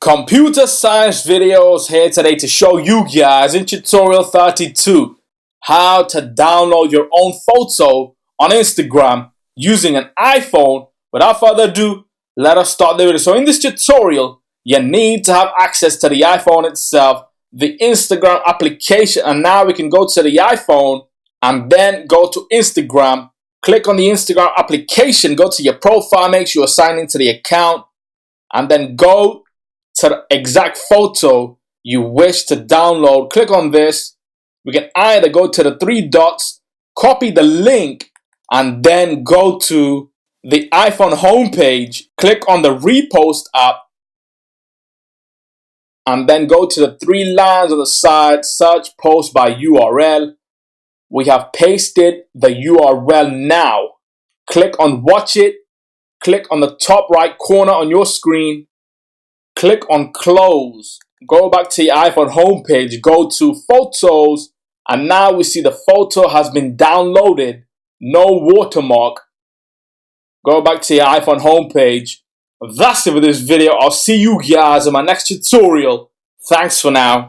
Computer science videos here today to show you guys in tutorial 32 how to download your own photo on Instagram using an iPhone. Without further ado, let us start the video. So in this tutorial, you need to have access to the iPhone itself, the Instagram application, and now we can go to the iPhone and then go to Instagram. Click on the Instagram application, go to your profile, make sure you're signed into the account, and then go to the exact photo you wish to download. Click on this. We can either go to the three dots, copy the link, and then go to the iPhone homepage. Click on the repost app, and then go to the three lines on the side, search post by URL. We have pasted the URL now. Click on watch it. Click on the top right corner on your screen. Click on close. Go back to your iPhone homepage. Go to photos. And now we see the photo has been downloaded. No watermark. Go back to your iPhone homepage. That's it for this video. I'll see you guys in my next tutorial. Thanks for now.